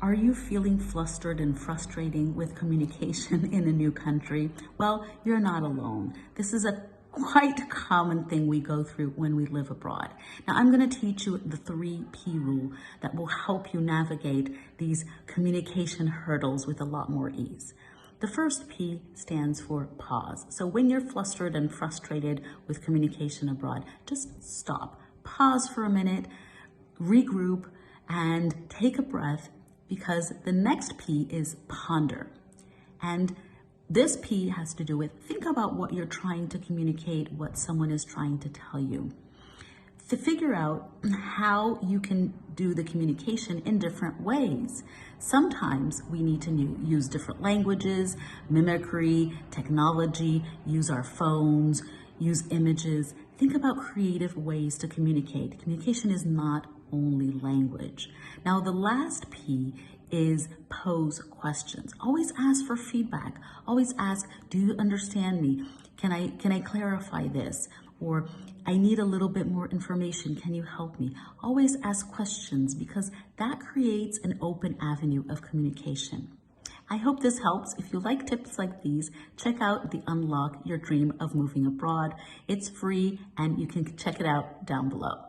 Are you feeling flustered and frustrating with communication in a new country? Well, you're not alone. This is a quite common thing we go through when we live abroad. Now, I'm going to teach you the 3P rule that will help you navigate these communication hurdles with a lot more ease. The first P stands for pause. So when you're flustered and frustrated with communication abroad, just stop, pause for a minute, regroup, and take a breath, because the next P is ponder. And this P has to do with think about what you're trying to communicate, what someone is trying to tell you. To figure out how you can do the communication in different ways. Sometimes we need to use different languages, mimicry, technology, use our phones, use images. Think about creative ways to communicate. Communication is not only language. Now, the last P is pose questions. Always ask for feedback. Always ask, do you understand me? Can I clarify this? Or I need a little bit more information. Can you help me? Always ask questions, because that creates an open avenue of communication. I hope this helps. If you like tips like these, check out the Unlock Your Dream of Moving Abroad. It's free and you can check it out down below.